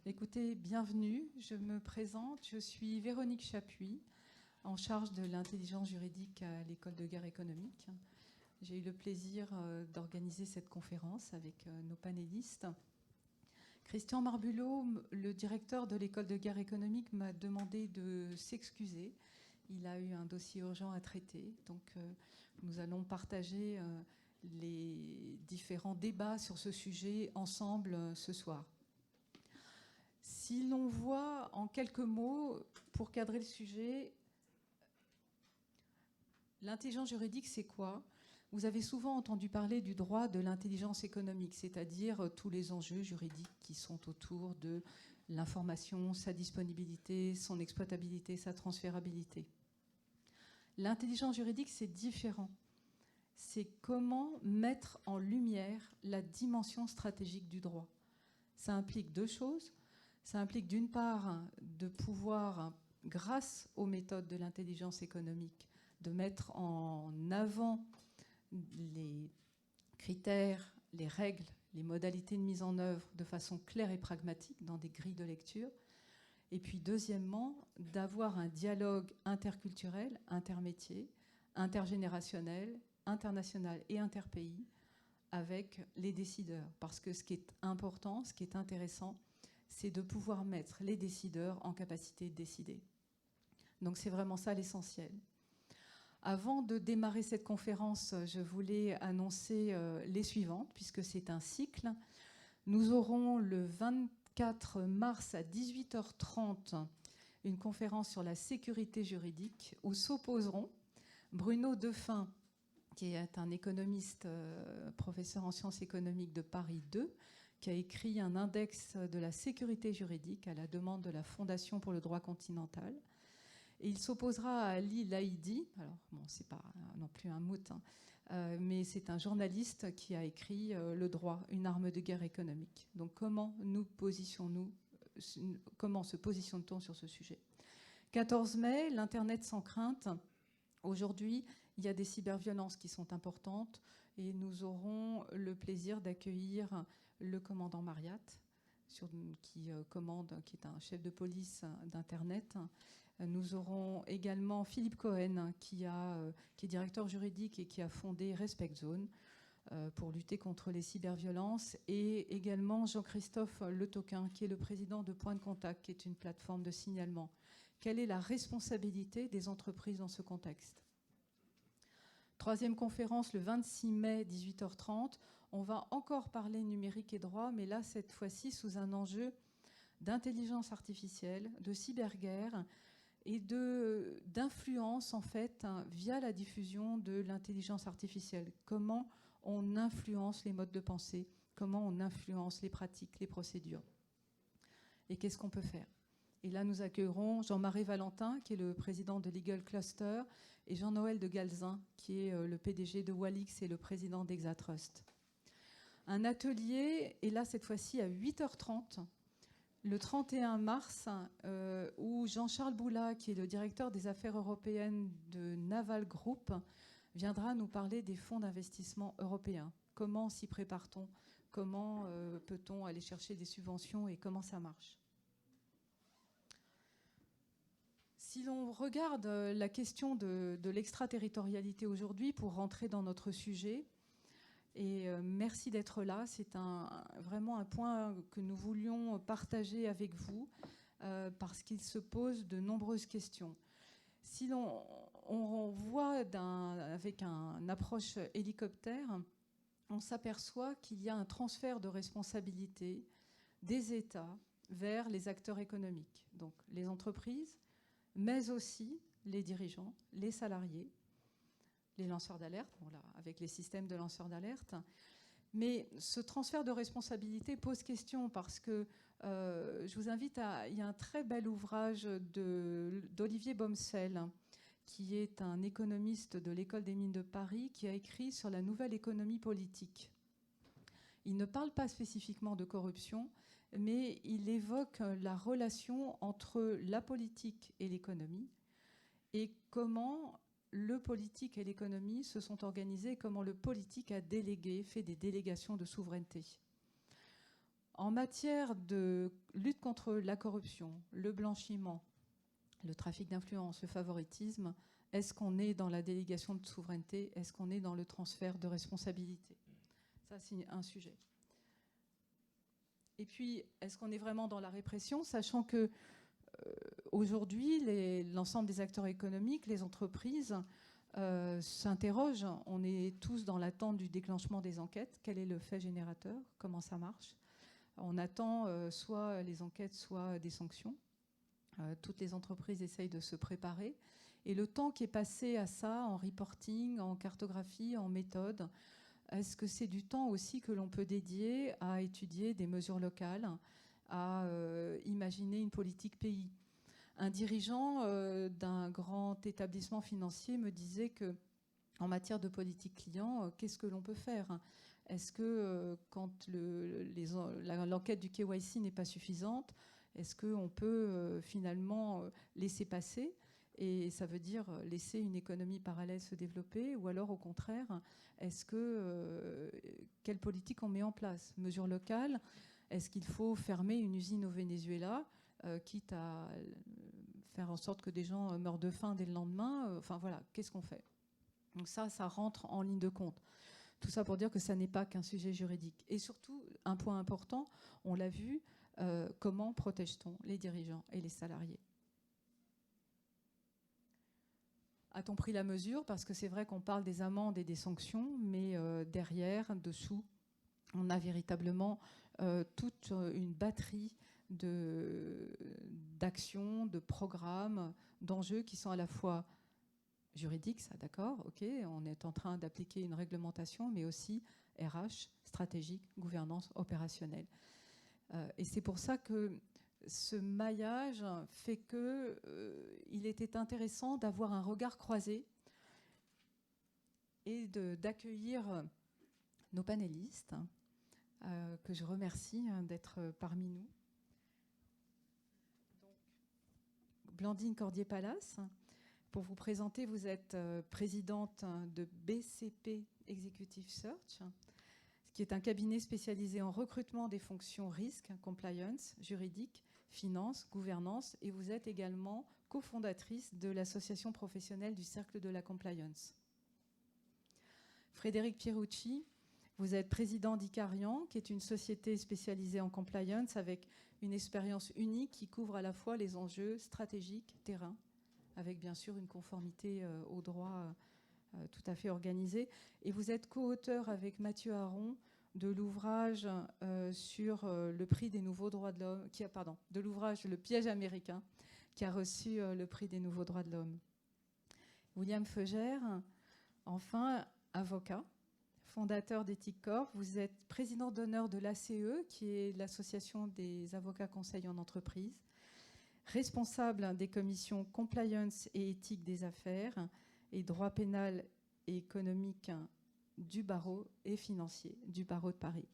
Écoutez, bienvenue. Je me présente. Je suis Véronique Chapuis, en charge de l'intelligence juridique à l'École de guerre économique. J'ai eu le plaisir d'organiser cette conférence avec nos panélistes. Christian Marbulot, le directeur de l'École de guerre économique, m'a demandé de s'excuser. Il a eu un dossier urgent à traiter. Donc, nous allons partager les différents débats sur ce sujet ensemble ce soir. Si l'on voit en quelques mots, pour cadrer le sujet, l'intelligence juridique, c'est quoi? Vous avez souvent entendu parler du droit de l'intelligence économique, c'est-à-dire tous les enjeux juridiques qui sont autour de l'information, sa disponibilité, son exploitabilité, sa transférabilité. L'intelligence juridique, c'est différent. C'est comment mettre en lumière la dimension stratégique du droit. Ça implique deux choses. Ça implique d'une part de pouvoir, grâce aux méthodes de l'intelligence économique, de mettre en avant les critères, les règles, les modalités de mise en œuvre de façon claire et pragmatique dans des grilles de lecture. Et puis deuxièmement, d'avoir un dialogue interculturel, intermétier, intergénérationnel, international et interpays avec les décideurs. Parce que ce qui est important, ce qui est intéressant, c'est de pouvoir mettre les décideurs en capacité de décider. Donc c'est vraiment ça l'essentiel. Avant de démarrer cette conférence, je voulais annoncer les suivantes, puisque c'est un cycle. Nous aurons le 24 mars à 18h30 une conférence sur la sécurité juridique, où s'opposeront Bruno Defin, qui est un économiste, professeur en sciences économiques de Paris 2, qui a écrit un index de la sécurité juridique à la demande de la Fondation pour le droit continental. Et il s'opposera à Ali Laïdi. Alors, bon, c'est pas non plus un mout, hein, mais c'est un journaliste qui a écrit Le droit, une arme de guerre économique. Donc, comment se positionne-t-on sur ce sujet? 14 mai, l'Internet sans crainte. Aujourd'hui, il y a des cyberviolences qui sont importantes et nous aurons le plaisir d'accueillir le commandant Mariat, qui est un chef de police d'Internet. Nous aurons également Philippe Cohen, qui est directeur juridique et qui a fondé Respect Zone pour lutter contre les cyberviolences, et également Jean-Christophe Le Toquin, qui est le président de Point de Contact, qui est une plateforme de signalement. Quelle est la responsabilité des entreprises dans ce contexte? Troisième conférence, le 26 mai, 18h30. On va encore parler numérique et droit, mais là, cette fois-ci, sous un enjeu d'intelligence artificielle, de cyberguerre et d'influence, en fait, via la diffusion de l'intelligence artificielle. Comment on influence les modes de pensée, comment on influence les pratiques, les procédures. Et qu'est-ce qu'on peut faire? Et là, nous accueillerons Jean-Marie Valentin, qui est le président de Legal Cluster, et Jean-Noël de Galzin, qui est le PDG de Walix et le président d'Exatrust. Un atelier, et là, cette fois-ci, à 8h30, le 31 mars, où Jean-Charles Boula, qui est le directeur des affaires européennes de Naval Group, viendra nous parler des fonds d'investissement européens. Comment s'y prépare-t-on? Comment peut-on aller chercher des subventions et comment ça marche? Si l'on regarde la question de l'extraterritorialité aujourd'hui, pour rentrer dans notre sujet, et merci d'être là, c'est vraiment un point que nous voulions partager avec vous, parce qu'il se pose de nombreuses questions. Si on voit avec une approche hélicoptère, on s'aperçoit qu'il y a un transfert de responsabilité des États vers les acteurs économiques, donc les entreprises, mais aussi les dirigeants, les salariés, les lanceurs d'alerte, avec les systèmes de lanceurs d'alerte. Mais ce transfert de responsabilité pose question parce que je vous invite il y a un très bel ouvrage d'Olivier Bomsel, qui est un économiste de l'École des mines de Paris, qui a écrit sur la nouvelle économie politique. Il ne parle pas spécifiquement de corruption, mais il évoque la relation entre la politique et l'économie et comment le politique et l'économie se sont organisés, comment le politique a délégué, fait des délégations de souveraineté. En matière de lutte contre la corruption, le blanchiment, le trafic d'influence, le favoritisme, est-ce qu'on est dans la délégation de souveraineté? Est-ce qu'on est dans le transfert de responsabilité? Ça, c'est un sujet. Et puis, est-ce qu'on est vraiment dans la répression, sachant que aujourd'hui, l'ensemble des acteurs économiques, les entreprises, s'interrogent. On est tous dans l'attente du déclenchement des enquêtes. Quel est le fait générateur? Comment ça marche? On attend soit les enquêtes, soit des sanctions. Toutes les entreprises essayent de se préparer. Et le temps qui est passé à ça, en reporting, en cartographie, en méthode, est-ce que c'est du temps aussi que l'on peut dédier à étudier des mesures locales, à imaginer une politique pays? Un dirigeant d'un grand établissement financier me disait que, en matière de politique client, qu'est-ce que l'on peut faire? Est-ce que quand l'enquête du KYC n'est pas suffisante, est-ce qu'on peut finalement laisser passer? Et ça veut dire laisser une économie parallèle se développer, ou alors au contraire, quelle politique on met en place? Mesures locales? Est-ce qu'il faut fermer une usine au Venezuela, quitte à faire en sorte que des gens meurent de faim dès le lendemain? Enfin voilà, qu'est-ce qu'on fait? Donc ça rentre en ligne de compte. Tout ça pour dire que ça n'est pas qu'un sujet juridique. Et surtout, un point important, on l'a vu, comment protège-t-on les dirigeants et les salariés? A-t-on pris la mesure? Parce que c'est vrai qu'on parle des amendes et des sanctions, mais derrière, dessous, on a véritablement toute une batterie d'actions, de programmes, d'enjeux qui sont à la fois juridiques, ça d'accord, ok, on est en train d'appliquer une réglementation, mais aussi RH, stratégique, gouvernance opérationnelle. Et c'est pour ça que ce maillage fait qu'il était intéressant d'avoir un regard croisé et d'accueillir nos panélistes, que je remercie d'être parmi nous. Donc, Blandine Cordier-Palace, pour vous présenter, vous êtes présidente de BCP Executive Search, qui est un cabinet spécialisé en recrutement des fonctions risque, compliance, juridique, finance, gouvernance, et vous êtes également cofondatrice de l'association professionnelle du Cercle de la Compliance. Frédéric Pierucci, vous êtes président d'Icarian, qui est une société spécialisée en compliance avec une expérience unique qui couvre à la fois les enjeux stratégiques, terrain, avec bien sûr une conformité au droit tout à fait organisée. Et vous êtes co-auteur avec Mathieu Aron de l'ouvrage sur le prix des nouveaux droits de l'homme, de l'ouvrage Le piège américain, qui a reçu le prix des nouveaux droits de l'homme. William Feugère, enfin avocat, fondateur d'Ethic Corp. Vous êtes président d'honneur de l'ACE, qui est l'association des avocats conseils en entreprise, responsable des commissions compliance et éthique des affaires et droit pénal et économique du barreau et financier du barreau de Paris.